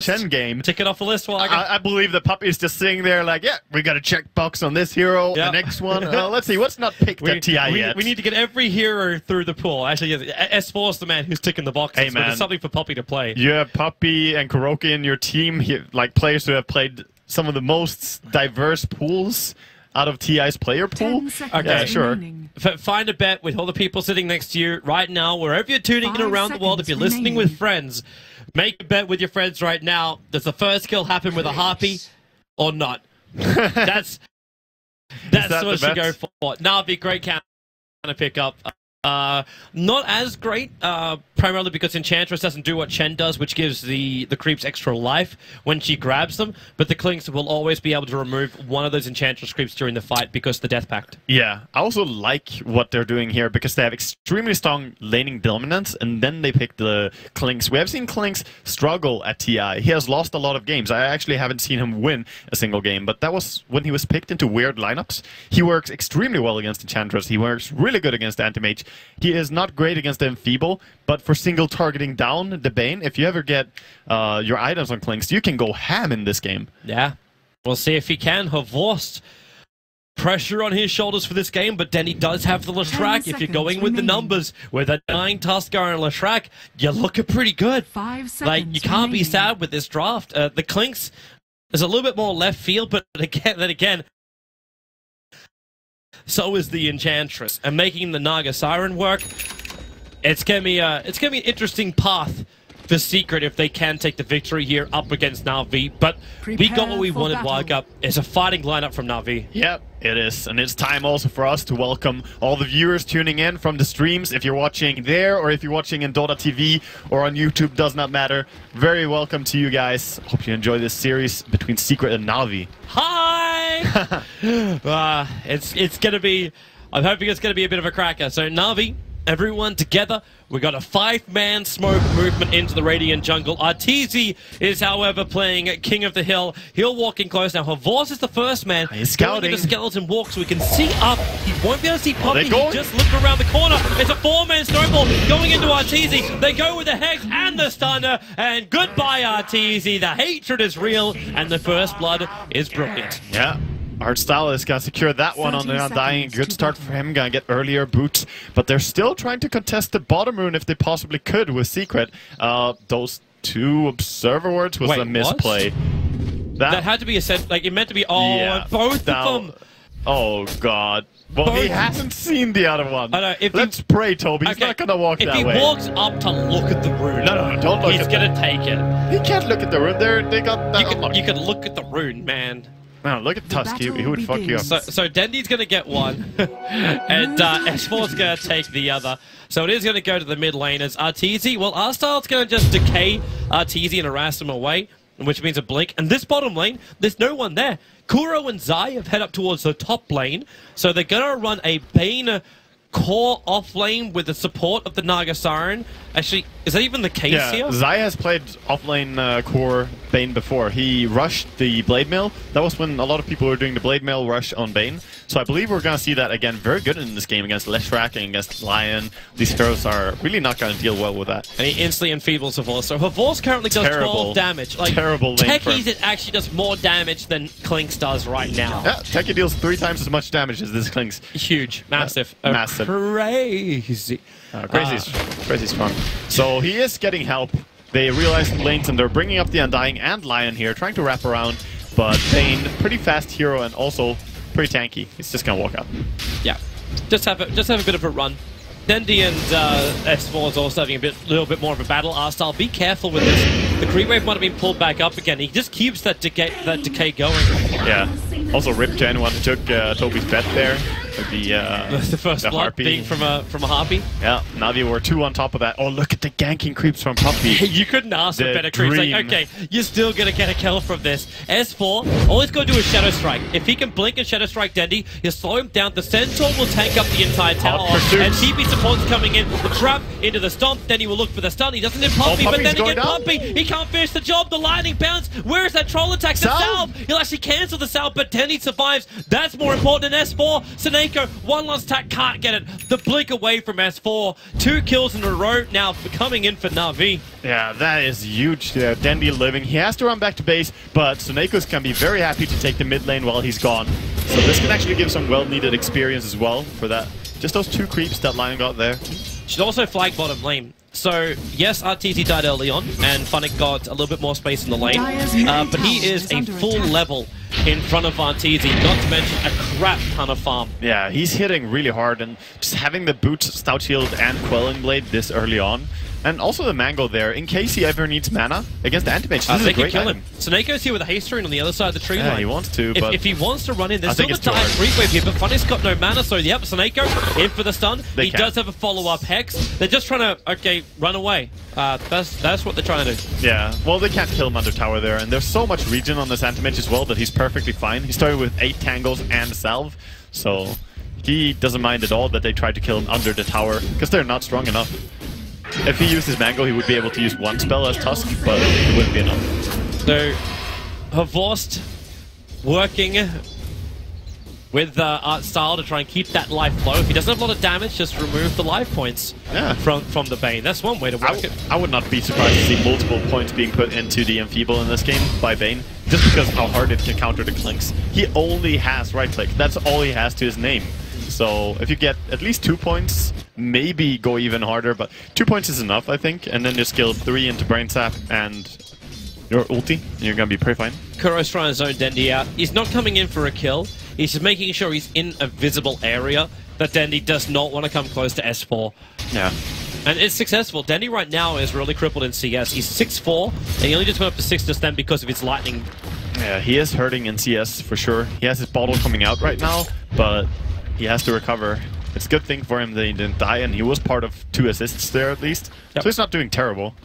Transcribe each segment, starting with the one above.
Chen game. Tick it off the list, I believe the Puppy is just sitting there like, yeah, we got a checkbox on this hero. The next one, let's see, what's not picked at TI yet? We need to get every hero through the pool. Actually, S4 is the man who's ticking the boxes. Hey, man. But it's something for Puppy to play. You have Puppy and Kuroki in your team, like players who have played some of the most diverse pools out of TI's player pool. Okay, sure. Find a bet with all the people sitting next to you right now, wherever you're tuning in around the world. If you're listening with friends, make a bet with your friends right now. Does the first kill happen with a harpy or not? That's what we should go for. Na'Vi, great counter pick up. Not as great, primarily because Enchantress doesn't do what Chen does, which gives the creeps extra life when she grabs them, but the Clinks will always be able to remove one of those Enchantress creeps during the fight because of the Death Pact. Yeah, I also like what they're doing here because they have extremely strong laning dominance, and then they pick the Clinks. We have seen Clinks struggle at TI. He has lost a lot of games. I actually haven't seen him win a single game, but that was when he was picked into weird lineups. He works extremely well against Enchantress. He works really good against Anti-Mage. He is not great against the Enfeeble, but for single targeting down the Bane, if you ever get your items on Clinks, you can go ham in this game. Yeah, we'll see if he can. Havorst, pressure on his shoulders for this game, but Denny does have the Leshrac. If you're going with the numbers, with a 9 Tuskar and Leshrac, you're looking pretty good. 5 seconds like, you can't be sad with this draft. The Clinks is a little bit more left field, but again, so is the Enchantress, and making the Naga Siren work. It's gonna be an interesting path for Secret if they can take the victory here up against Na'Vi. But we got what we wanted, Wildcup. It's a fighting lineup from Na'Vi. Yep, it is, and it's time also for us to welcome all the viewers tuning in from the streams. If you're watching there, or if you're watching in Dota TV or on YouTube, does not matter. Very welcome to you guys. Hope you enjoy this series between Secret and Na'Vi. Hi! It's gonna be. I'm hoping it's gonna be a bit of a cracker. So Na'Vi, everyone together. We got a 5-man smoke movement into the Radiant jungle. Arteezy is, however, playing King of the Hill. He'll walk in close now. Havorst is the first man. He's scouting. The skeleton walk so we can see up. He won't be able to see Puppy. He just looked around the corner. It's a 4-man snowball going into Arteezy. They go with the Hex and the Stunner. And goodbye, Arteezy. The hatred is real. And the first blood is brilliant. Yeah. Artstyle is going to secure that one on the Undying. Good start for him. Going to get earlier boots. But they're still trying to contest the bottom rune if they possibly could with Secret. Those 2 Observer Wards was a misplay. That had to be a set. Like, it meant to be both of them. Oh, God. Well, he hasn't seen the other one. I know, Let's pray, Toby. He's not going to walk that way. If he walks up to look at the rune, no, don't look. He's going to take it. He can't look at the rune. They got that. You can look at the rune, man. No, look at Tusk. He would fuck you up. So Dendy's going to get one, and S4's going to take the other. So it is going to go to the mid laners. Arteezy, well, Arstyle's going to just decay Arteezy and harass him away, which means a blink. And this bottom lane, there's no one there. Kuro and Zai have head up towards the top lane, so they're going to run a Bane core off lane with the support of the Naga Siren. Actually, is that even the case here? Zai has played offlane core Bane before. He rushed the Blade Mail. That was when a lot of people were doing the Blade Mail rush on Bane. So I believe we're going to see that again very good in this game against Leshrac and against Lion. These heroes are really not going to deal well with that. And he instantly enfeebles Havorst. So Havorst currently does 12 damage. Like, terrible lane for him. Techies, it actually does more damage than Clinks does right now. Yeah, Techie deals 3 times as much damage as this Clinks. Huge. Massive. Massive. Crazy. Crazy strong. So he is getting help. They realize the lanes and they're bringing up the Undying and Lion here, trying to wrap around. But Bane, pretty fast hero and also pretty tanky. He's just gonna walk out. Yeah, just have a bit of a run. Dendy and S4 is also having a little bit more of a battle. Arstyle, be careful with this. The creep wave might have been pulled back up again. He just keeps that decay going. Yeah. Also, Rip to anyone who took Toby's bet there. The first blood harpy. being from a harpy. Yeah, Na'Vi were 2 on top of that. Oh, look at the ganking creeps from Puppy. You couldn't ask for better creeps. Like, okay, you're still gonna get a kill from this. S4, all he's gonna do is Shadow Strike. If he can blink and Shadow Strike Dendy, he'll slow him down. The Centaur will tank up the entire tower, and TP support's coming in. The trap into the stomp. Dendy will look for the stun. He doesn't hit Puppy, but then again, Puppy, he can't finish the job. The lightning bounce. Where is that troll attack? The salve. He'll actually cancel the salve, but Dendy survives. That's more important than S4. Sine Seneko, one last attack, can't get it. The blink away from S4. 2 kills in a row now coming in for Na'Vi. Yeah, that is huge. Dendi living. He has to run back to base, but Soneko's can be very happy to take the mid lane while he's gone. So this can actually give some well-needed experience as well for that. Just those 2 creeps that Lion got there. Should also flag bottom lane. So, yes, RTZ died early on, and Funnick got a little bit more space in the lane, but he is a full level in front of RTZ, not to mention a crap ton of farm. Yeah, he's hitting really hard, and just having the boots, Stout Shield, and Quelling Blade this early on, and also the Mango there, in case he ever needs mana against the Anti-Mage. This is a great item. Seneko's here with a haste rune on the other side of the tree line. Yeah, he wants to, but if he wants to run in, there's still the dire creep wave here, but Funny's got no mana, so yep, Seneko in for the stun. He does have a follow-up Hex. They're just trying to, okay, run away. That's what they're trying to do. Yeah, well, they can't kill him under tower there, and there's so much regen on this Anti-Mage as well that he's perfectly fine. He started with 8 tangles and Salve, so he doesn't mind at all that they tried to kill him under the tower, because they're not strong enough. If he used his Mango, he would be able to use 1 spell as Tusk, but it wouldn't be enough. So, Havost working with Art Style to try and keep that life low. If he doesn't have a lot of damage, just remove the life points from the Bane. That's one way to work it. I would not be surprised to see multiple points being put into the Enfeeble in this game by Bane, just because of how hard it can counter the Clinks. He only has right click. That's all he has to his name. So if you get at least 2 points, maybe go even harder, but 2 points is enough, I think. And then just skill 3 into Brain Sap and your ulti, and you're gonna be pretty fine. Kuro's trying to zone Dendi out. He's not coming in for a kill. He's just making sure he's in a visible area that Dendi does not want to come close to S4. Yeah. And it's successful. Dendi right now is really crippled in CS. He's 6'4", and he only just went up to 6 just then because of his lightning. Yeah, he is hurting in CS for sure. He has his bottle coming out right now, but he has to recover. It's a good thing for him that he didn't die, and he was part of 2 assists there at least. Yep. So he's not doing terrible.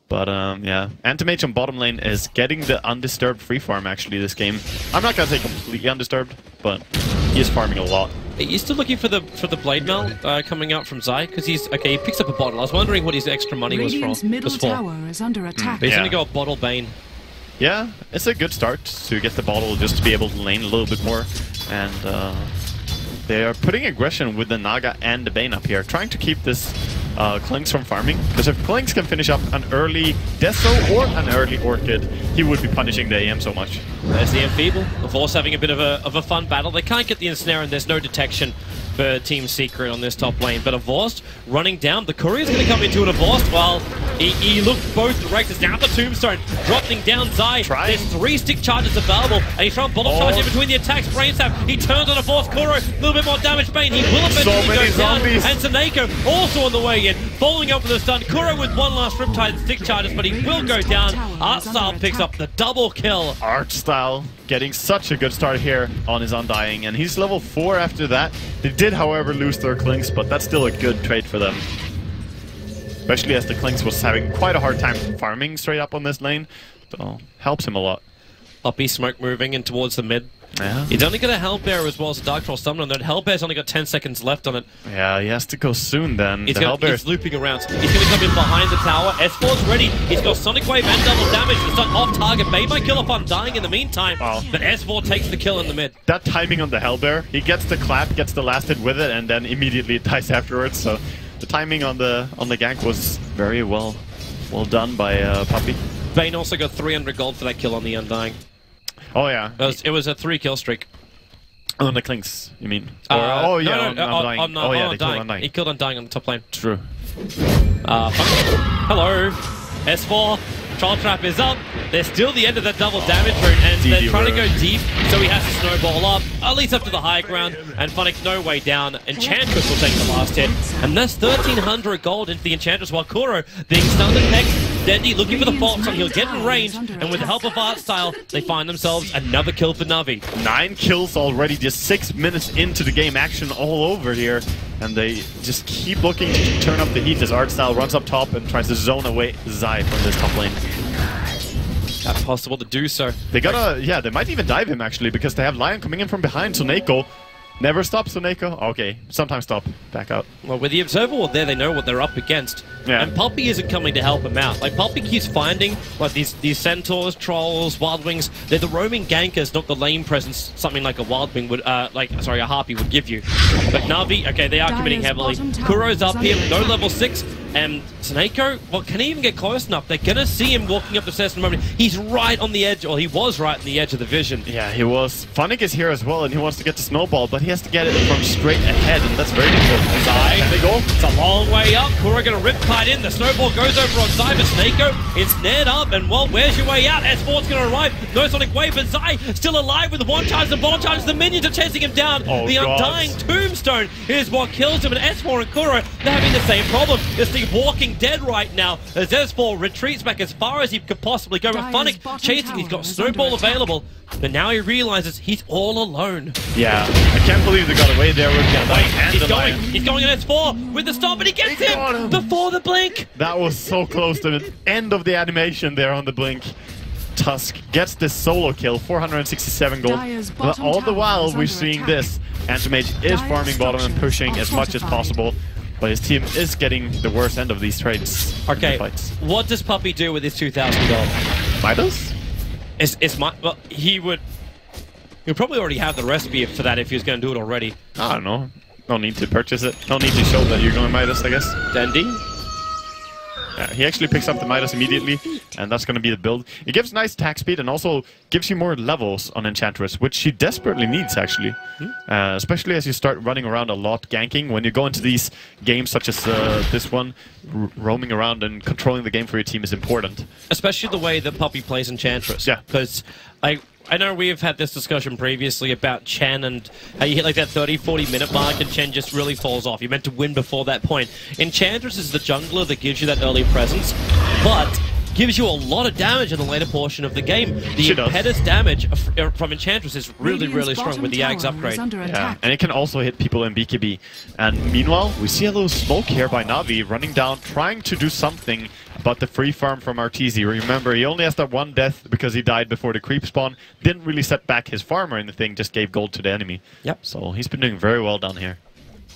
But yeah, Anti-Mage on bottom lane is getting the undisturbed free farm actually this game. I'm not gonna say completely undisturbed, but he is farming a lot. He's still looking for the Blade Mail coming out from Zai, because he picks up a bottle. I was wondering what his extra money was for. Middle tower is under attack. But he's gonna go a bottle Bane. Yeah, it's a good start to get the bottle just to be able to lane a little bit more, and they are putting aggression with the Naga and the Bane up here, trying to keep this Clinks from farming, because if Clinks can finish up an early Deso or an early Orchid, he would be punishing the AM so much. There's the Enfeeble. The Force having a bit of a fun battle. They can't get the Ensnare, and there's no detection for Team Secret on this top lane. But Avost running down. The Courier's going to come into an Avost while he looked both directions. Now the Tombstone dropping down Zai. There's 3 stick charges available, and he's trying bottle charge in between the attacks. Brain Sap. He turns on Avost. Kuro, a little bit more damage. Bane. He will eventually go down. And Seneko also on the way in, following up with a stun. Kuro with 1 last Riptide and stick charges, but he will go down. Artstyle picks up the double kill. Artstyle getting such a good start here on his Undying, and he's level 4 after that. They did, however, lose their Clinks, but that's still a good trade for them. Especially as the Clinks was having quite a hard time farming straight up on this lane, so helps him a lot. Uppy smoke moving in towards the mid. Yeah. He's only got a Hellbear as well as a Dark Troll Summon on that. Hellbear's only got 10 seconds left on it. Yeah, he has to go soon then. He's looping around. He's going to come in behind the tower. S4's ready. He's got Sonic Wave and double damage. It's not off target. Bane might kill off Undying in the meantime. Wow. But S4 takes the kill in the mid. That timing on the Hellbear, he gets the clap, gets the last hit with it, and then immediately dies afterwards. So the timing on the gank was very well done by Puppy. Bane also got 300 gold for that kill on the Undying. Oh yeah, it was a 3-kill streak. On the Clinks, you mean? No, they killed Undying. He killed Undying on the top lane. True. Hello, S4. Troll Trap is up. They're still the end of that double damage rune, and they're trying to go deep, so he has to snowball up, at least up to the high ground, and Funnick no way down. Enchantress will take the last hit, and that's 1,300 gold into the Enchantress, while Kuro being stunned and pecked. Dendi looking for the Fox, and he'll get in range, and with the help of Artstyle, they find themselves another kill for Navi. 9 kills already, just 6 minutes into the game, action all over here. And they just keep looking to turn up the heat as Artstyle runs up top and tries to zone away Zai from this top lane. That's possible to do so. They gotta, yeah, they might even dive him actually, because they have Lion coming in from behind. So Neko Never stop, Suneko? Okay, sometimes stop. Back out. Well, with the Observer Ward there, they know what they're up against. Yeah. And Poppy isn't coming to help him out. Like, Poppy keeps finding, like, these Centaurs, Trolls, Wild Wings. They're the roaming gankers, not the lane presence something like a Wild Wing would, a Harpy would give you. But Na'Vi, okay, they are committing heavily. Kuro's up here, no level 6. And Suneko, well, can he even get close enough? They're going to see him walking up the stairs in a moment. He's right on the edge, or he was right on the edge of the vision. Yeah, he was. Funnick is here as well, and he wants to get the snowball, but he has to get it from straight ahead, and that's very difficult. Zai, there they go. It's a long way up. Kuro going to rip kite in. The snowball goes over on Zai, but Suneko, it's nared up, and well, where's your way out? S4's going to arrive. No Sonic Wave, but Zai still alive with the one charge, the bottom charge. The minions are chasing him down. Oh, the Undying Tombstone is what kills him, and S4 and Kuro, they're having the same problem. It's the Walking Dead right now as S4 retreats back as far as he could possibly go. But Funnick chasing, he's got Snowball available, but now he realizes he's all alone. Yeah, I can't believe they got away there with the He's going at S4 with the stop, and he gets him before the blink. That was so close to the end of the animation there on the blink. Tusk gets this solo kill, 467 gold. But all the while we're seeing this. Anti-Mage is farming bottom and pushing as much as possible. But his team is getting the worst end of these trades. Okay, what does Puppy do with his 2,000 gold? Midas? Well, he'll probably already have the recipe for that if he was going to do it already. I don't know. No need to purchase it. No need to show that you're going Midas, I guess. Dandy? Yeah, he actually picks up the Midas immediately, and that's going to be the build. It gives nice attack speed and also gives you more levels on Enchantress, which she desperately needs, actually. Especially as you start running around a lot ganking. When you go into these games such as this one, roaming around and controlling the game for your team is important. Especially the way that Puppy plays Enchantress. Yeah. Because I know we've had this discussion previously about Chen and how you hit like that 30-40 minute mark and Chen just really falls off. You're meant to win before that point. Enchantress is the jungler that gives you that early presence, but gives you a lot of damage in the later portion of the game. The impetus damage from Enchantress is really, really strong with the Aegis upgrade. Yeah, and it can also hit people in BKB. And meanwhile, we see a little smoke here by Na'Vi running down, trying to do something about the free farm from Arteezy. Remember, he only has that one death because he died before the creep spawn. Didn't really set back his farm or anything, just gave gold to the enemy. Yep. So he's been doing very well down here.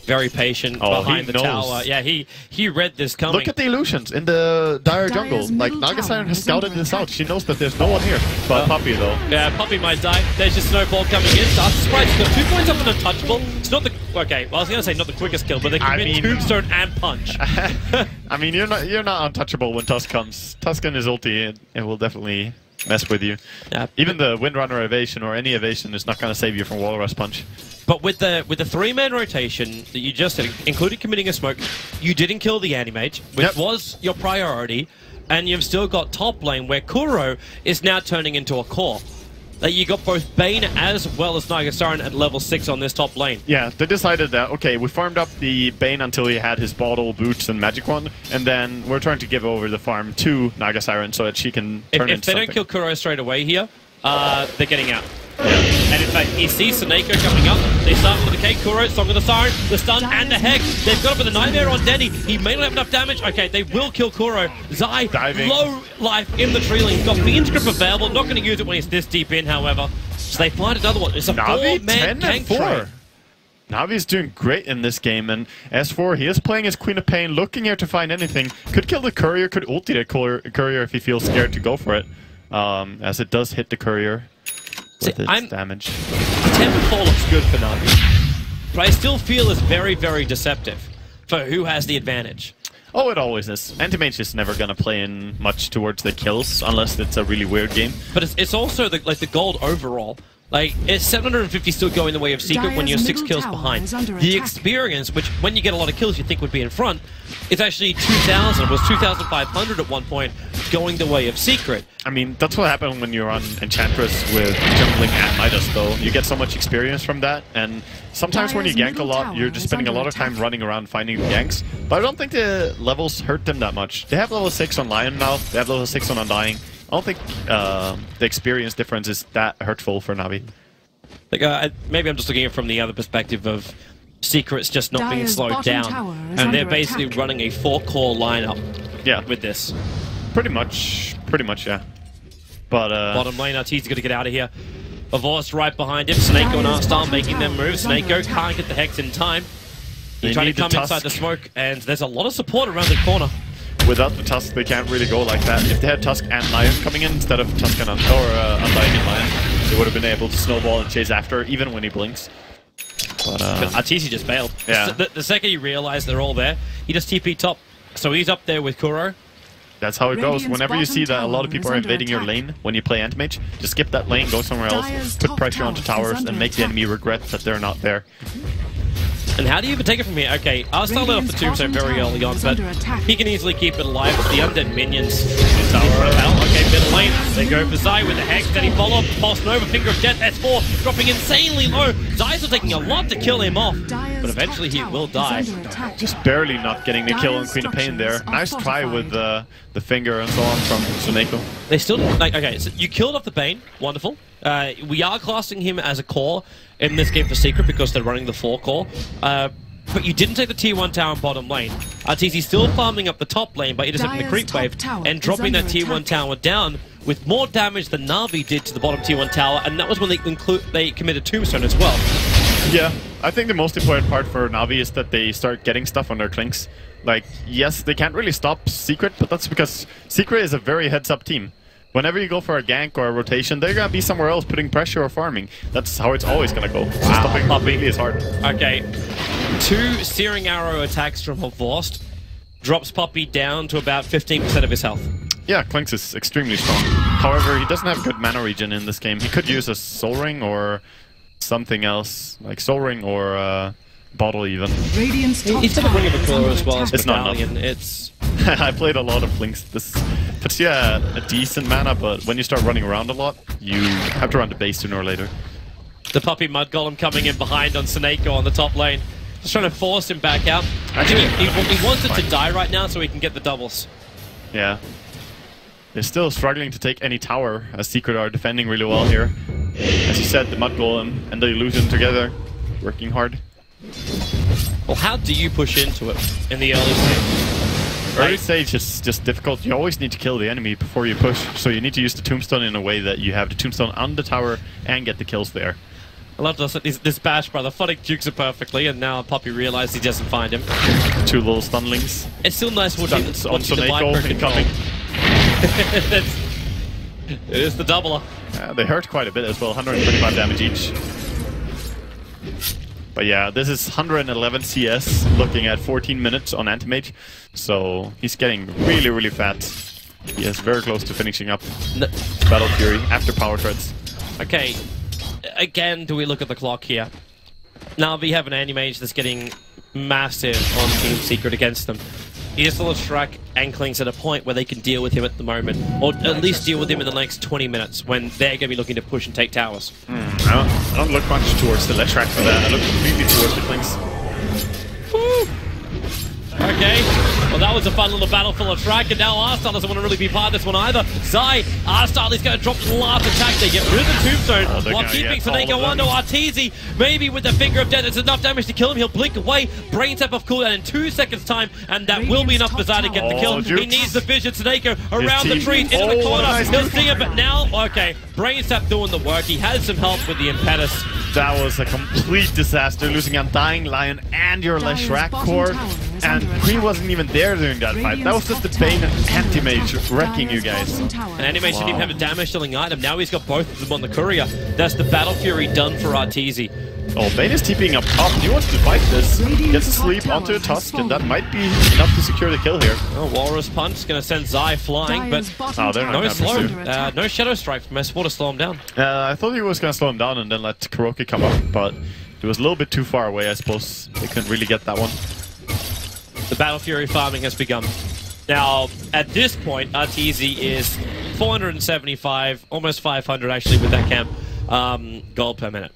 Very patient behind the tower. Yeah, he read this coming. Look at the illusions in the dire jungle. Like, Nagasiren has scouted this out. She knows that there's no one here. But Puppy, though. Yeah, Puppy might die. There's just Snowball coming in. Starts surprised. He's got 2 points up and untouchable. It's not the... Okay, well, I was going to say not the quickest kill, but they commit Tombstone and Punch. I mean, you're not untouchable when Tusk comes. Tusk and his ulti, it will definitely mess with you. Yeah. Even the Windrunner evasion or any evasion is not going to save you from Walrus Punch. But with the 3-man rotation that you just did, including committing a smoke, you didn't kill the Anti-Mage, which was your priority, and you've still got top lane where Kuro is now turning into a core. You got both Bane as well as Nagasiren at level 6 on this top lane. Yeah, they decided that, okay, we farmed up the Bane until he had his bottle, boots, and magic wand, and then we're trying to give over the farm to Nagasiren so that she can turn into If they don't kill Kuro straight away here, they're getting out. Yeah. And in fact, he sees Suneko coming up. They start with the K, Kuro, Song of the Siren, the stun, and the Hex. They've got up with a Nightmare on Denny. He may not have enough damage. Okay, they will kill Kuro. Zai, low life in the tree lane. He's got Fiend's Grip available. Not going to use it when he's this deep in, however. So they find another one. It's a 4-man gank trade. Navi's doing great in this game, and S4, he is playing as Queen of Pain, looking here to find anything. Could kill the Courier, could ulti the Courier if he feels scared to go for it. As it does hit the Courier. With its damage. 10-4 looks good for Navi, but I still feel it's very, very deceptive for who has the advantage. Oh, it always is. Anti-Mage is never gonna play in much towards the kills unless it's a really weird game. But it's also the gold overall. Like, it's 750 still going the way of Secret when you're 6 kills behind. The experience, which when you get a lot of kills you think would be in front, it's actually 2,000. It was 2,500 at one point, going the way of Secret. I mean, that's what happened when you're on Enchantress with jungling and Midas, though. You get so much experience from that, and sometimes when you gank a lot, you're just spending a lot of time running around finding the ganks. But I don't think the levels hurt them that much. They have level 6 on Lion now, they have level 6 on Undying. I don't think the experience difference is that hurtful for Navi. Like, maybe I'm just looking at it from the other perspective of Secrets just not being slowed down. And they're basically running a 4-core lineup with this. Pretty much, yeah. But bottom lane, Arteezy's got to get out of here. Avos right behind him. Snako and Arstar making them move. Snako can't get the Hex in time. He's trying to come inside the smoke, and there's a lot of support around the corner. Without the Tusk, they can't really go like that. If they had Tusk and Lion coming in instead of Tusk and Undying and Lion, they would have been able to snowball and chase after, even when he blinks. But Arteezy just bailed. Yeah. The second he realized they're all there, he just TP top. So he's up there with Kuro. That's how it goes. Whenever you see that a lot of people are invading your lane when you play Anti-Mage, just skip that lane, go somewhere else, put pressure onto towers, and make the enemy regret that they're not there. And how do you even take it from here? Okay, I'll start off the tombstone very early on, but he can easily keep it alive with the undead minions. Okay, middle lane, they go for Zai with the Hex, then he follow up, Pulse Nova, Finger of Death, S4, dropping insanely low. Zai's still taking a lot to kill him off, but eventually he will die. Just barely not getting the kill on Queen of Pain there. Nice try with the Finger and so on from Suneko. They still, like, okay, so you killed off the Bane, wonderful. We are classing him as a core in this game for Secret because they're running the 4 core. But you didn't take the tier 1 tower in bottom lane. Arteezy's still farming up the top lane by intercepting the creep wave and dropping that tier 1 tower down with more damage than Na'Vi did to the bottom tier 1 tower, and that was when they committed Tombstone as well. Yeah, I think the most important part for Na'Vi is that they start getting stuff on their Clinks. Like, yes, they can't really stop Secret, but that's because Secret is a very heads-up team. Whenever you go for a gank or a rotation, they're going to be somewhere else putting pressure or farming. That's how it's always going to go. So stopping Puppy is hard. Okay, 2 Searing Arrow attacks from Horvorst drops Puppy down to about 15% of his health. Yeah, Clinks is extremely strong. However, he doesn't have good mana regen in this game. He could use a Soul Ring or something else, like Soul Ring or Bottle even. He's got a Ring of Aquila as well as it's Medallion. Not enough. I played a lot of Blinks. This puts you a decent mana, but when you start running around a lot, you have to run the base sooner or later. The Puppy Mud Golem coming in behind on Suneko on the top lane. Just trying to force him back out. Actually, he wants it to die right now so he can get the doubles. Yeah. They're still struggling to take any tower, as Secret are defending really well here. As you said, the Mud Golem and the Illusion together, working hard. Well, how do you push into it in the early stage? Early stage is just difficult. You always need to kill the enemy before you push, so you need to use the Tombstone in a way that you have the Tombstone on the tower and get the kills there. I love this bash, brother. Phonic jukes it perfectly, and now Poppy realized he doesn't find him. 2 little stunlings. It's still nice watching the Suneko incoming. It is the doubler. They hurt quite a bit as well, 125 damage each. But yeah, this is 111 CS, looking at 14 minutes on Anti-Mage, so he's getting really, really fat. He is very close to finishing up Battle Fury after Power Treads. Okay, again, do we look at the clock here? Now we have an Anti-Mage that's getting massive on Team Secret against them. He is still a Shrek and Clinks at a point where they can deal with him at the moment, or at least deal with him in the next 20 minutes when they're going to be looking to push and take towers. I don't look much towards the Shrek for that. I look completely towards the Clinks. Woo! Okay, well that was a fun little battle full of Shrek, and now Arstar doesn't want to really be part of this one either. Zai, Arstar is going to drop the last attack. They get rid of the Tombstone while keeping Suneko under. Arteezy, maybe with the Finger of Death, it's enough damage to kill him. He'll blink away, brain tap off cooldown in 2 seconds time, and that will be enough for Zai to get the kill. He needs the vision. Suneko around the tree, into the corner. Nice. He'll sting it, but now, okay, brain tap doing the work. He has some help with the Impetus. That was a complete disaster, losing Undying, Lion, and your Shrek core. And Queen wasn't even there during that fight. That was just the Bane and Anti-Mage wrecking you guys. And Anti-Mage didn't even have a damage-dealing item. Now he's got both of them on the courier. That's the Battle Fury done for Arteezy. Oh, Bane is TPing up top. He wants to fight this. Gets a sleep onto a Tusk, and that might be enough to secure the kill here. Oh, Walrus Punch is going to send Zai flying, but they're not no slow. No Shadow Strike from S4 to slow him down. I thought he was going to slow him down and then let Kuroki come up, but it was a little bit too far away, I suppose. They couldn't really get that one. The Battle Fury farming has begun. Now, at this point, Arteezy is 475, almost 500 actually with that camp, gold per minute.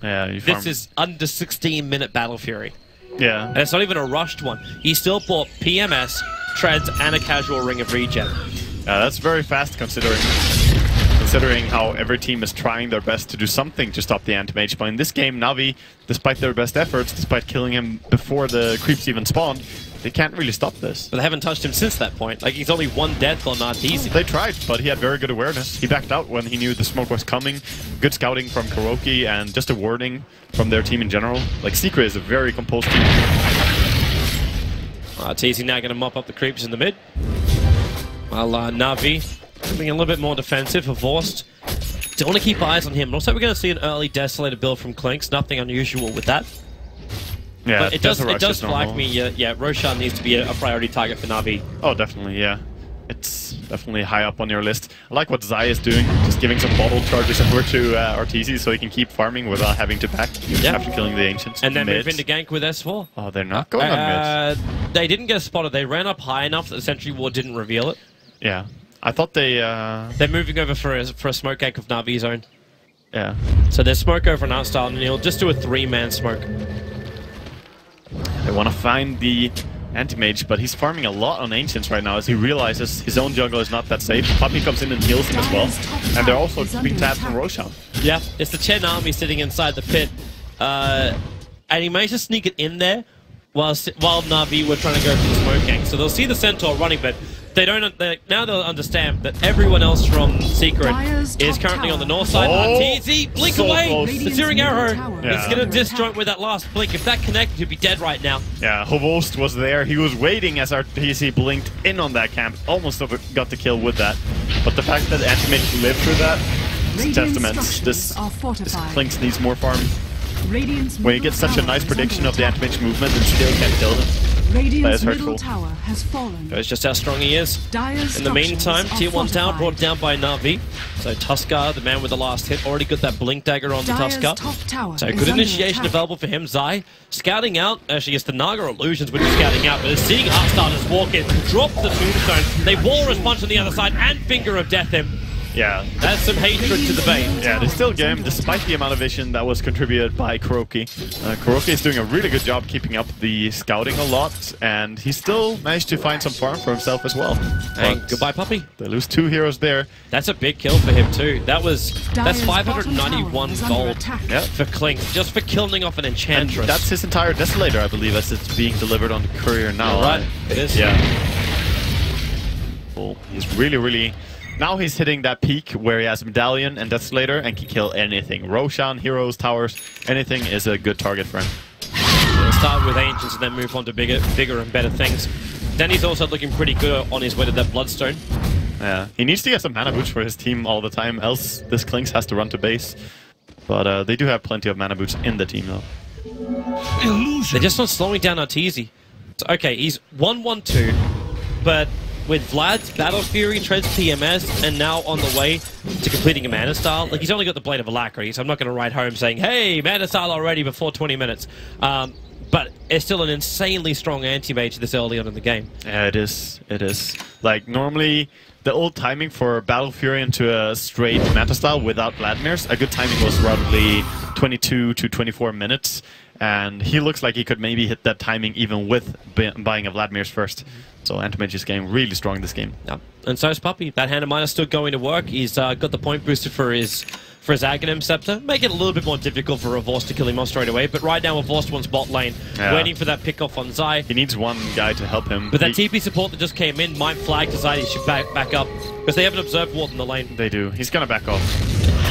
Yeah, this is under 16-minute Battle Fury. Yeah. And it's not even a rushed one. He still bought PMS, Treads, and a casual Ring of Regen. Yeah, that's very fast considering how every team is trying their best to do something to stop the Anti-Mage. But in this game, Na'Vi, despite their best efforts, despite killing him before the creeps even spawned, they can't really stop this. But they haven't touched him since that point. Like, he's only one death on Natus. They tried, but he had very good awareness. He backed out when he knew the smoke was coming. Good scouting from KuroKy and just a warning from their team in general. Like, Secret is a very composed team. Natus now going to mop up the creeps in the mid. While Na'Vi being a little bit more defensive for Vorst. Don't want to keep eyes on him. Also, we're going to see an early Desolator build from Klinks. Nothing unusual with that. Yeah, but it does flag me. Yeah, Roshan needs to be a priority target for Na'Vi. Oh, definitely, yeah. It's definitely high up on your list. I like what Zai is doing, just giving some bottle charges over to Arteezy so he can keep farming without having to back after killing the Ancients. And then move into gank with S4. Oh, they're not going on mid. They didn't get spotted. They ran up high enough that the Sentry Ward didn't reveal it. Yeah. I thought they... They're moving over for a smoke gank of Na'Vi's own. Yeah. So there's smoke over an art style, and he'll just do a 3-man smoke. They want to find the anti-mage, but he's farming a lot on Ancients right now as he realizes his own jungle is not that safe. Puppey comes in and heals him as well. And they're also keeping tabs on Roshan. Yeah, it's the Chen army sitting inside the pit. And he managed to sneak it in there while Na'Vi were trying to go for the smoke gank. So they'll see the Centaur running, but now they'll understand that everyone else from Secret is currently on the north side. Arteezy, blink so away! close. The searing arrow Yeah. is going to disjoint with that last blink. If that connected, he'd be dead right now. Yeah, Hovost was there. He was waiting as Arteezy blinked in on that camp. Almost got the kill with that. But the fact that Anti-Mage lived through that is a testament. This Klinks needs more farm. When you get such a nice prediction of the Anti-Mage movement and still can't kill them. That is hurtful. Shows just how strong he is. In the meantime, Tier 1 tower brought down by Na'Vi. So Tuskar, the man with the last hit, already got that blink dagger on the Tuskar. So good initiation available for him. Zai scouting out. Actually, it's the Naga illusions which is scouting out, but is seeing Heartstar just walk in, drop the tombstone. They walrus punch on the other side and finger of death him. Yeah. That's some hatred to the bane. Yeah, they still get him despite the amount of vision that was contributed by KuroKy. KuroKy is doing a really good job keeping up the scouting a lot, and he still managed to find some farm for himself as well. And goodbye, Puppey. They lose 2 heroes there. That's a big kill for him too. That's 591 gold for Klinks, just for killing off an Enchantress. And that's his entire Desolator, I believe, as it's being delivered on the courier now. Right, it is. Yeah. Well, he's really... Now he's hitting that peak where he has Medallion and Desolator and can kill anything. Roshan, heroes, towers, anything is a good target for him. He'll start with Ancients and then move on to bigger and better things. Then he's also looking pretty good on his way to that Bloodstone. Yeah, he needs to get some mana boots for his team all the time, else this Klinks has to run to base. But they do have plenty of mana boots in the team though. They're just not slowing down Arteezy. So, okay, he's 1-1-2, but with Vlad's Battle Fury, Treads PMS, and now on the way to completing a Mana Style. Like, he's only got the Blade of Alacrity, so I'm not going to write home saying, hey, Mana Style already before 20 minutes. But it's still an insanely strong anti-mage this early on in the game. Yeah, it is. It is. Like, normally, the old timing for Battle Fury into a straight Manta Style without Vladimir's, a good timing was roughly 22 to 24 minutes. And he looks like he could maybe hit that timing even with buying a Vladimir's first. So Anti-Mage is getting really strong this game. Yeah. And so is Puppey. That Hand of Mine is still going to work. He's got the point booster for his Aghanim Scepter. Make it a little bit more difficult for Revorst to kill him off straight away. But right now, Revorst wants bot lane, waiting for that pick off on Zai. He needs one guy to help him. But that TP support that just came in might flag to Zai. He should back up. Because they haven't observed Ward in the lane. They do. He's going to back off.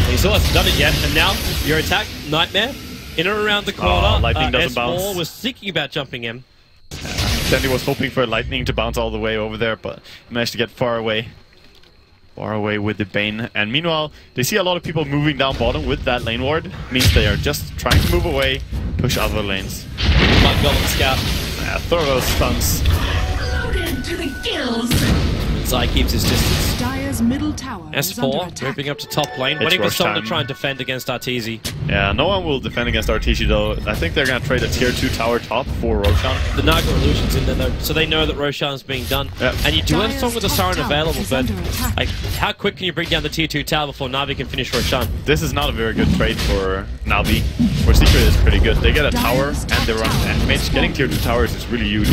He still hasn't done it yet. And now, your attack, Nightmare, in and around the corner. Lightning doesn't bounce. S4 was thinking about jumping in. Then he was hoping for Lightning to bounce all the way over there, but he managed to get far away. Far away with the Bane. And meanwhile, they see a lot of people moving down bottom with that lane ward. Means they are just trying to move away, push other lanes. Might go on scout. Yeah, throw those stunts. Loaded to the gills. Zai keeps his distance. Dire's middle tower S4 moving up to top lane, It's waiting for someone to time. try and defend against Arteezy. Yeah, no one will defend against Arteezy though. I think they're going to trade a tier 2 tower top for Roshan. The Naga illusion's in there though, so they know that Roshan's being done. Yep. And you do have a song with the Siren available, but attack. like, how quick can you bring down the tier 2 tower before Na'Vi can finish Roshan? This is not a very good trade for Na'Vi. For Secret is pretty good. They get a tower and they run Anti-Mage. Getting tier 2 towers is really huge.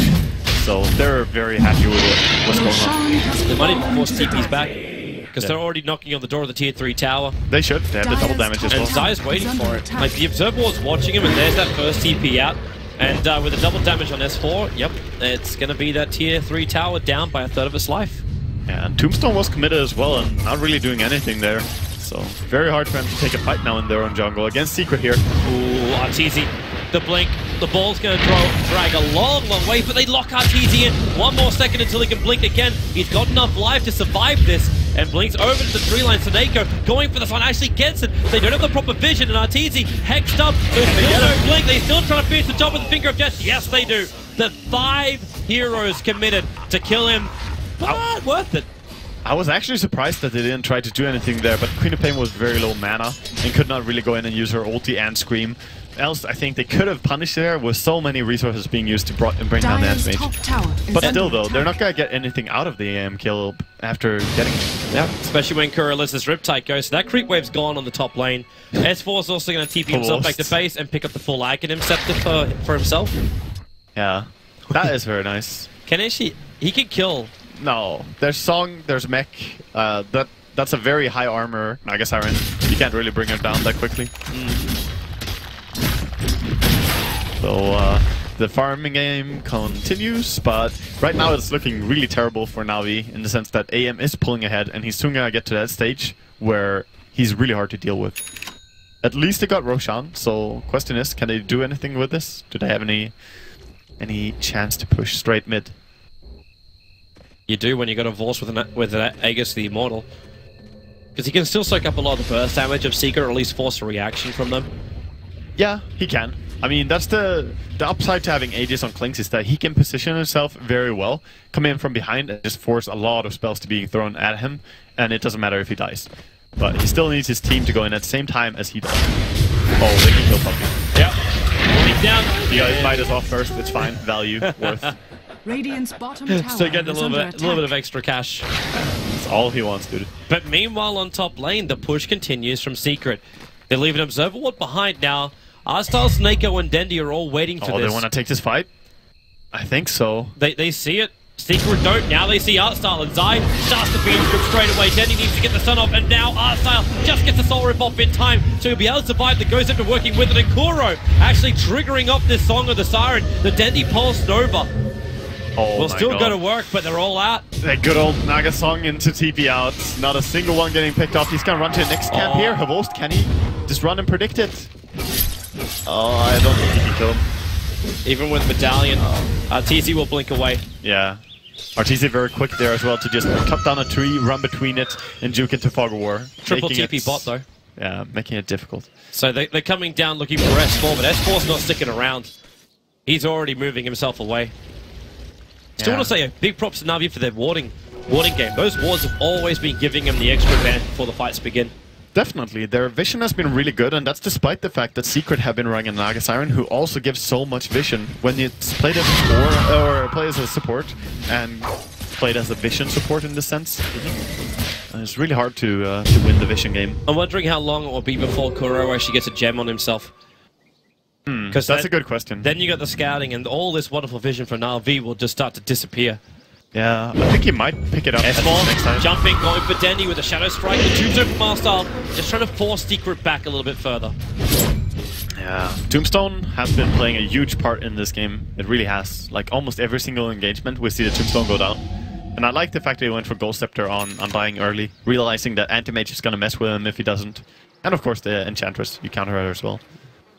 So they're very happy with what's going on. They might even force TP's back, because they're already knocking on the door of the tier 3 tower. They should. They have the double damage as And well. Zai's waiting for it. Like, the Observer Ward's watching him, and there's that first TP out. And with a double damage on S4, yep, it's going to be that tier 3 tower down by a third of its life. Yeah, and Tombstone was committed as well and not really doing anything there. So very hard for him to take a fight now in their own jungle against Secret here. Ooh, Arteezy, the blink. The ball's going to drag a long, long way, but they lock Arteezy in. 1 more second until he can blink again. He's got enough life to survive this. And blinks over to the tree line. Soneko going for this one, actually gets it. They don't have the proper vision, and Arteezy hexed up. So still no blink. They're still trying to finish the job with the finger of death. Yes, they do. The 5 heroes committed to kill him. But worth it. I was actually surprised that they didn't try to do anything there, but Queen of Pain was very low mana and could not really go in and use her ulti and Scream. Else, I think they could have punished there with so many resources being used to bring down the Anti-Mage. But still, though, they're not going to get anything out of the AM kill after getting it. Yeah, especially when Kuro lets his Riptide go. So that creep wave's gone on the top lane. S4 is also going to TP himself back to base and pick up the full Aghanim Scepter for himself. Yeah, that is very nice. Can actually... He can kill... No, there's Song, there's Mech. That's a very high armor Nagas Iron. You can't really bring him down that quickly. So the farming game continues, but right now it's looking really terrible for Navi in the sense that AM is pulling ahead, and he's soon gonna get to that stage where he's really hard to deal with. At least they got Roshan, so question is, can they do anything with this? Do they have any chance to push straight mid? You do when you got a Vorce with an Aegis the Immortal. Because he can still soak up a lot of the burst damage of Secret, or at least force a reaction from them. Yeah, he can. I mean, that's the upside to having Aegis on Klinks, is that he can position himself very well, come in from behind and just force a lot of spells to be thrown at him, and it doesn't matter if he dies. But he still needs his team to go in at the same time as he does. Oh, they can kill Puppy. Yep. Leap down. You guys bite us off first, it's fine. Value, worth. Radiant's bottom tower Still getting a is little under bit of extra cash. That's all he wants, dude. But meanwhile on top lane, the push continues from Secret. They leave an Observer Ward behind now. Arstyle, Soneko, and Dendi are all waiting for this. Oh, they want to take this fight? I think so. They see it. Secret don't. Now they see Artstyle, and Zai starts to beam script straight away. Dendi needs to get the stun off, and now Artstyle just gets the soul rip off in time, so he'll be able to survive the Ghost after working with it. And Kuro actually triggering off this Song of the Siren. The Dendi Pulse Nova. Oh, will still go to work, but they're all out. That good old Naga Song into TP out. Not a single one getting picked off. He's gonna run to the next camp here. Havost, can he just run and predict it? Oh, I don't think he can kill him. Even with Medallion, TC will blink away. Yeah. RTC very quick there as well to just cut down a tree, run between it, and juke into Fog of War. Triple TP bot though. Yeah, making it difficult. So they're coming down looking for S4, but S4's not sticking around. He's already moving himself away. Still want to say a big props to Navi for their warding game. Those wards have always been giving him the extra advantage before the fights begin. Definitely. Their vision has been really good, and that's despite the fact that Secret have been running a Naga Siren, who also gives so much vision when it's played as a play as a support and played as a vision support in this sense. It's really hard to win the vision game. I'm wondering how long it will be before Kuro actually gets a gem on himself. Because that's a good question. Then you got the scouting, and all this wonderful vision from Na'Vi will just start to disappear. Yeah, I think he might pick it up next time. Jumping, going for Dendi with a Shadow Strike. The Tombstone from Arstyle, just trying to force Secret back a little bit further. Yeah, Tombstone has been playing a huge part in this game. It really has. Like, almost every single engagement, we see the Tombstone go down. And I like the fact that he went for Ghost Scepter on dying early, realizing that Anti-Mage is going to mess with him if he doesn't. And of course the Enchantress, you counter her as well.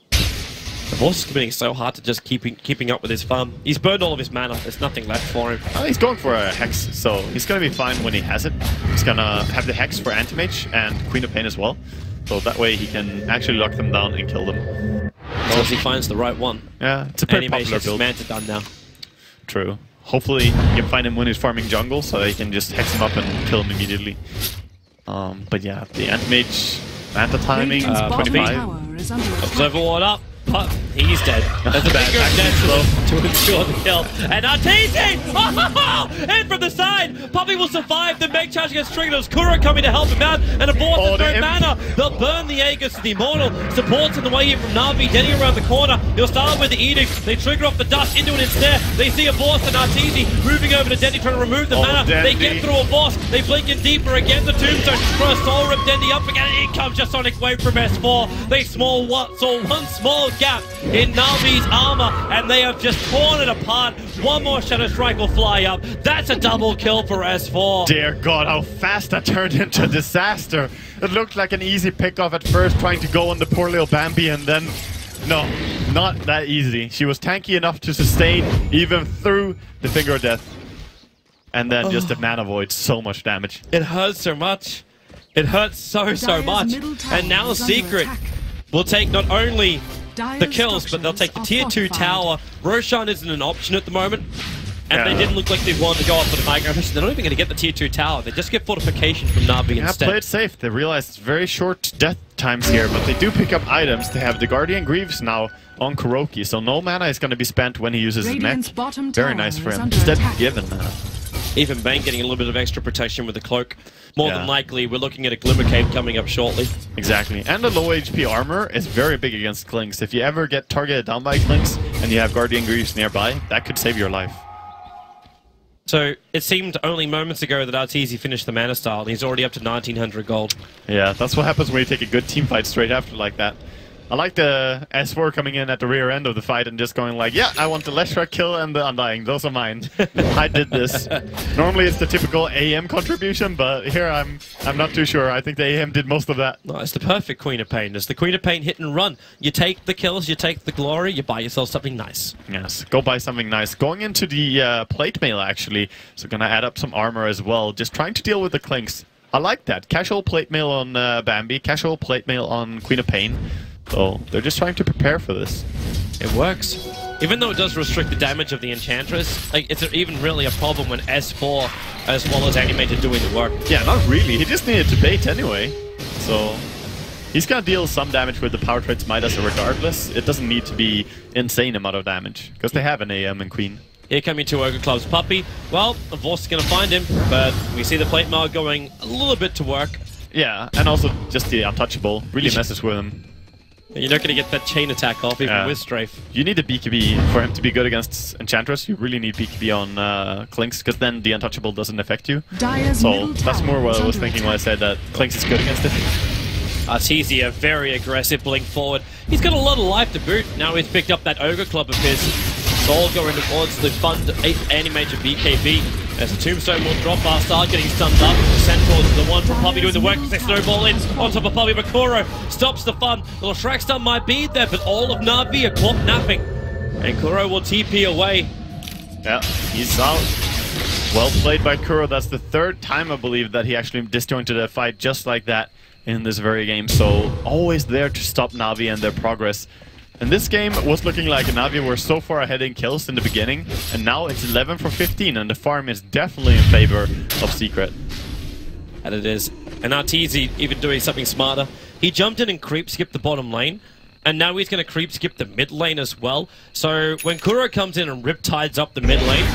The boss is committing so hard to just keeping up with his farm. He's burned all of his mana. There's nothing left for him. He's going for a Hex, so he's going to be fine when he has it. He's going to have the Hex for Anti-Mage and Queen of Pain as well. So that way he can actually lock them down and kill them. As long as he finds the right one. Yeah, it's a pretty popular build. Manta done now. True. Hopefully you can find him when he's farming jungle, so they can just Hex him up and kill him immediately. But yeah, the Anti-Mage, Manta timing, 25. Observer Ward up. But he's dead. That's a bad death to ensure the kill. And Arteezy! In from the side! Puppy will survive. The Meg charge gets triggered. There's Kuro coming to help him out. And a board with no mana. They'll burn the Aegis to the Immortal. Supports in the way here from Na'Vi. Dendi around the corner. He'll start with the Edict. They trigger off the dust into an ensnare. They see a boss and Arteezy moving over to Dendi trying to remove the mana. Dendi. They get through a boss. They blink in deeper again. The Tombstone try to soul rip Dendi up again. In comes just Sonic Wave from S4. They saw one small gap in Na'Vi's armor, and they have just torn it apart. One more Shadow Strike will fly up. That's a double kill for S4. Dear God, how fast that turned into disaster. It looked like an easy pickoff at first, trying to go on the poor little Bambi, and then... No, not that easy. She was tanky enough to sustain even through the Finger of Death. And then just the Mana Void, so much damage. It hurts so much. It hurts so much. And now Secret will take not only the kills, but they'll take the tier 2 tower. Roshan isn't an option at the moment. And they didn't look like they wanted to go up for the micro. They're not even going to get the tier 2 tower. They just get fortification from Na'Vi instead. Play it safe. They realize it's very short death times here, but they do pick up items. They have the Guardian Greaves now on Kuroki, so no mana is going to be spent when he uses his mech. Very nice for him. Instead, given mana. Even Bane getting a little bit of extra protection with the cloak. More than likely, we're looking at a Glimmer Cave coming up shortly. Exactly. And the low HP armor is very big against Clinks. If you ever get targeted down by Clinks and you have Guardian Greaves nearby, that could save your life. So, it seemed only moments ago that Arteezy finished the Mana Style, and he's already up to 1900 gold. Yeah, that's what happens when you take a good team fight straight after like that. I like the S4 coming in at the rear end of the fight and just going like, yeah, I want the Leshrac kill and the Undying. Those are mine. I did this. Normally it's the typical AM contribution, but here I'm not too sure. I think the AM did most of that. No, it's the perfect Queen of Pain. It's the Queen of Pain hit and run. You take the kills, you take the glory, you buy yourself something nice. Yes, go buy something nice. Going into the plate mail, actually. So gonna add up some armor as well. Just trying to deal with the Clinks. I like that. Casual plate mail on Bambi, casual plate mail on Queen of Pain. So they're just trying to prepare for this. It works. Even though it does restrict the damage of the Enchantress, like, it's even really a problem when S4 as well as Animated doing the work. Yeah, not really. He just needed to bait anyway. So he's gonna deal some damage with the Power Trade's Midas regardless. It doesn't need to be insane amount of damage, because they have an AM and Queen. Here coming to Ogre Club's Puppy. Well, Vorst is gonna find him, but we see the plate mail going a little bit to work. Yeah, and also just the Untouchable really messes with him. You're not going to get that chain attack off even with Strafe. You need a BKB for him to be good against Enchantress. You really need BKB on Clinks, because then the Untouchable doesn't affect you. So that's more what I was thinking when I said that Clinks is good against it. Arteezy, a very aggressive blink forward. He's got a lot of life to boot. Now he's picked up that Ogre Club of his. It's all going towards the fund 8th Animated BKB. As the Tombstone will drop, Bastard getting stunned up. Centaurs is the one for Puppy doing the work. They snowball in on top of Puppy, but Kuro stops the fun. Little Shrek stun might be there, but all of Na'Vi are caught napping. And Kuro will TP away. Yeah, he's out. Well played by Kuro. That's the third time, I believe, that he actually disjointed a fight just like that in this very game. So always there to stop Na'Vi and their progress. And this game was looking like Na'Vi were so far ahead in kills in the beginning, and now it's 11 for 15, and the farm is definitely in favor of Secret. And it is. And Arteezy even doing something smarter. He jumped in and creep skipped the bottom lane, and now he's going to creep skip the mid lane as well. So when Kuro comes in and riptides up the mid lane,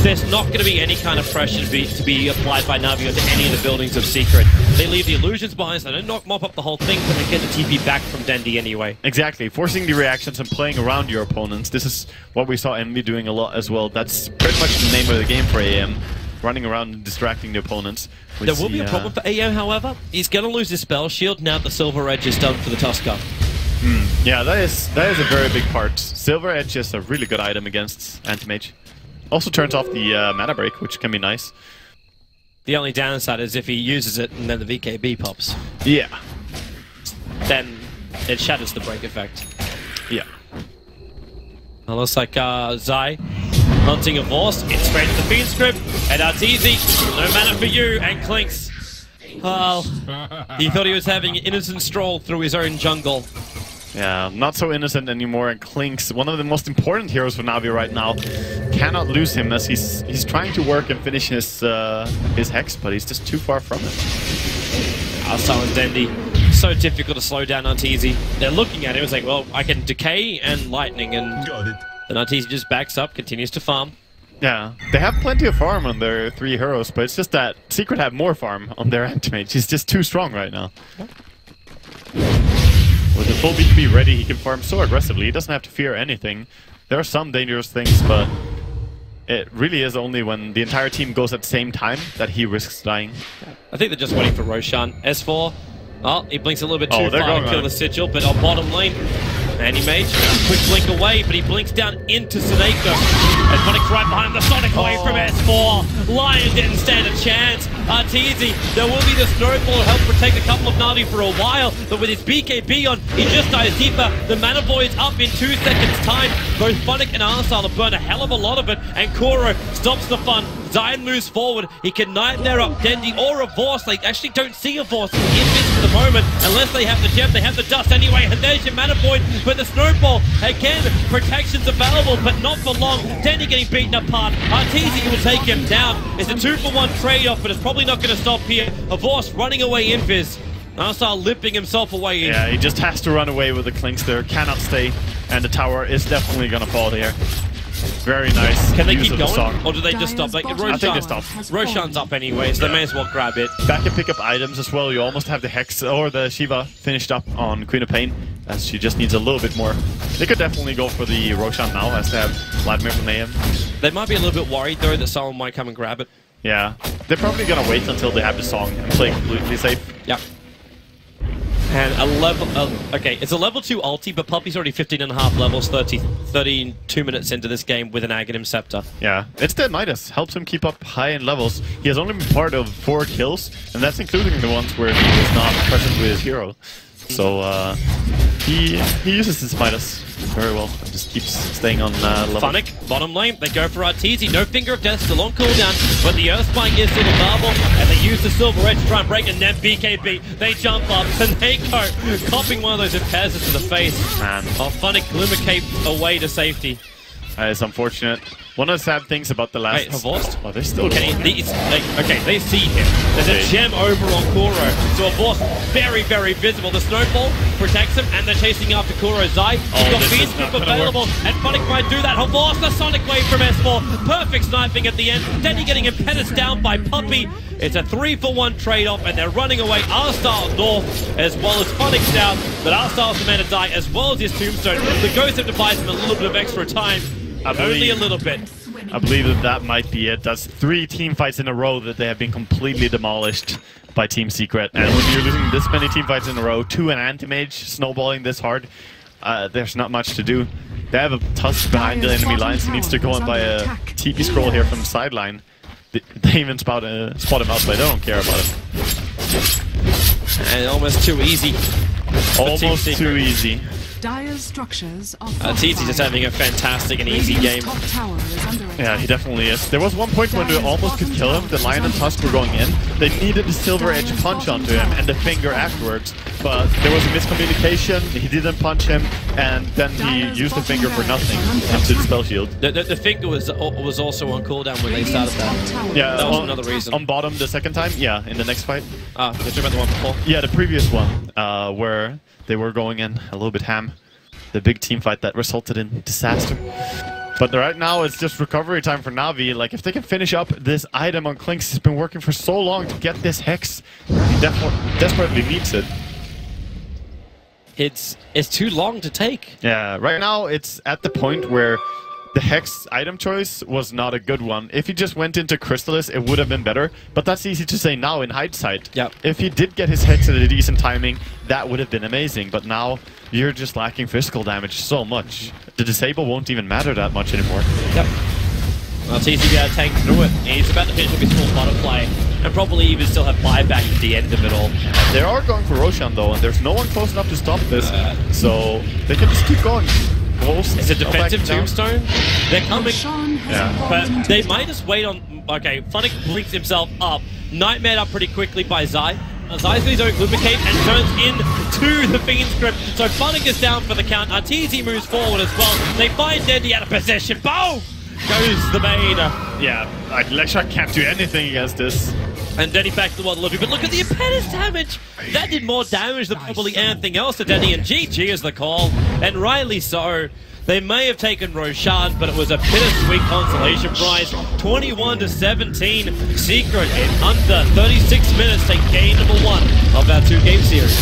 there's not going to be any kind of pressure to be applied by Na'Vi onto any of the buildings of Secret. They leave the illusions behind, so they don't mop up the whole thing, but they get the TP back from Dendi anyway. Exactly, forcing the reactions and playing around your opponents. This is what we saw Envy doing a lot as well. That's pretty much the name of the game for AM. Running around and distracting the opponents. There will be a problem for AM, however. He's going to lose his spell shield now that the Silver Edge is done for the Tusker. Yeah, that is a very big part. Silver Edge is a really good item against Anti-Mage. Also turns off the mana break, which can be nice. The only downside is if he uses it and then the VKB pops. Yeah. Then it shatters the break effect. Yeah. It looks like Zai hunting a Vorst, gets straight to the Fiend Script, and Arteezy, no mana for you, and Clinks. Well, he thought he was having an innocent stroll through his own jungle. Yeah, not so innocent anymore, and Clinks, one of the most important heroes for Na'Vi right now, cannot lose him as he's trying to work and finish his Hex, but he's just too far from it. Asal and Dendi, so difficult to slow down Arteezy. They're looking at him, it's like, well, I can Decay and Lightning, and then Arteezy just backs up, continues to farm. Yeah, they have plenty of farm on their 3 heroes, but it's just that Secret have more farm on their Anti-Mage. He's just too strong right now. With the full BKB ready, he can farm so aggressively, he doesn't have to fear anything. There are some dangerous things, but it really is only when the entire team goes at the same time that he risks dying. I think they're just waiting for Roshan. S4, oh, he blinks a little bit too far to kill the Sigil, but on bottom lane, Anti-Mage, quick blink away, but he blinks down into Suneko. And Funnick's right behind him, the Sonic away from S4. Lion didn't stand a chance. Arteezy, there will be the snowball to help protect a couple of Navi for a while, but with his BKB on, he just dies deeper. The mana void's up in 2 seconds time. Both Funnick and Arsal have burned a hell of a lot of it, and Kuro stops the fun. Zion moves forward, he can Nightmare up Dendi or a Vorse. They actually don't see a Vorse in this for the moment, unless they have the gem, they have the dust anyway, and there's your mana void, but the snowball, again, protection's available, but not for long. Dendi getting beaten apart, Arteezy will take him down. It's a 2-for-1 trade-off, but it's probably not going to stop here. A Vorse running away Invis. Arsal limping himself away in. Yeah, he just has to run away with the Clinks there, cannot stay, and the tower is definitely gonna fall here. Very nice. Can they use keep of the going? song. Or do they just stop? Like, I think they stop. Roshan's up anyway, so they may as well grab it. Back and pick up items as well. You almost have the Hex or the Shiva finished up on Queen of Pain, as she just needs a little bit more. They could definitely go for the Roshan now, as they have Vladimir from AM. They might be a little bit worried, though, that someone might come and grab it. Yeah. They're probably gonna wait until they have the song and play completely safe. Yep. And a level, okay, it's a level 2 ulti, but Puppy's already 15.5 levels, 32 minutes into this game with an Aghanim Scepter. Yeah, it's the Midas, helps him keep up high in levels. He has only been part of 4 kills, and that's including the ones where he was not present with his hero. So, he uses his Midas very well, and just keeps staying on level. Funnick, bottom lane, they go for Arteezy, no Finger of Death, still on cooldown, but the Earthspike is still available, and they use the Silver Edge to try and break, and then BKB, they jump up, and they go, copping one of those impairs to the face. Man. Oh, Funnick Glimmer Cape away to safety. That is unfortunate. One of the sad things about the last... Wait, Havorst? Oh, they're still going. Okay, they see him. There's a gem over on Kuro. So Havorst, very, very visible. The snowball protects him, and they're chasing after Kuro. Zai, he's got Beast Grip available, and Funnick might do that. Havorst, the Sonic Wave from S4. Perfect sniping at the end. Denny getting impeded down by Puppy. It's a 3-for-1 trade-off, and they're running away. Arstal north, as well as Funnick down. But Arstal's the man to die, as well as his tombstone. The Ghost have devised him a little bit of extra time. Only a little bit. I believe that might be it. That's 3 team fights in a row that they have been completely demolished by Team Secret. And when you're losing this many team fights in a row, 2 an anti-mage snowballing this hard, there's not much to do. They have a Tusk behind the enemy lines. He needs to go and buy a TP scroll here from the sideline. They even spot him out, but they don't care about it. And almost too easy. Almost too easy. Dire's structures are Arteezy just having a fantastic and easy game. Yeah, he definitely is. There was one point when they almost could kill him. The Lion and Tusk were going in. They needed the Silver Edge punch onto him and the finger afterwards. But there was a miscommunication. He didn't punch him, and then he used the finger for nothing into the spell shield. The finger was also on cooldown when they started that. Yeah, that was another reason. On bottom the second time, yeah, in the next fight. Ah, you're talking about the one before? Yeah, the previous one, where they were going in a little bit ham. The big team fight that resulted in disaster. But right now, it's just recovery time for Navi. Like, if they can finish up this item on Clinks, it's been working for so long to get this Hex. He desperately needs it. It's too long to take. Yeah, right now, it's at the point where the Hex item choice was not a good one. If he just went into Crystallis, it would have been better. But that's easy to say now in hindsight. Yep. If he did get his Hex at a decent timing, that would have been amazing. But now, you're just lacking physical damage so much. The disable won't even matter that much anymore. Yep. Well, it's easy to get a tank through it. He's about to finish up his full butterfly. And probably even still have buyback at the end of it all. They are going for Roshan though, and there's no one close enough to stop this. So, they can just keep going. It's a defensive tombstone. They're coming. Yeah. But they might just wait on... Okay, Funnick blinks himself up. Nightmared up pretty quickly by Zai. Zai's got his own Glimmer Cape and turns into the Fiend's Grip. So Funnick is down for the count. Arteezy moves forward as well. They find Dendi out of position. Boom! Goes the main. Yeah, Lesha can't do anything against this. And Denny back to the one Levy, but look at the impedance damage! That did more damage than probably anything else to Denny, and GG is the call, and rightly so. They may have taken Roshan, but it was a bittersweet consolation prize. 21-17, Secret in under 36 minutes take game number 1 of that 2-game series.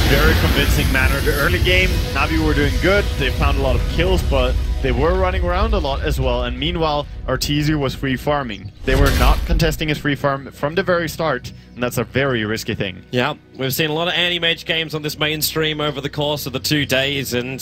Very convincing manner. The early game, Navi were doing good. They found a lot of kills, but they were running around a lot as well. And meanwhile, Arteezy was free farming. They were not contesting his free farm from the very start, and that's a very risky thing. Yeah, we've seen a lot of anti-mage games on this main stream over the course of the 2 days, and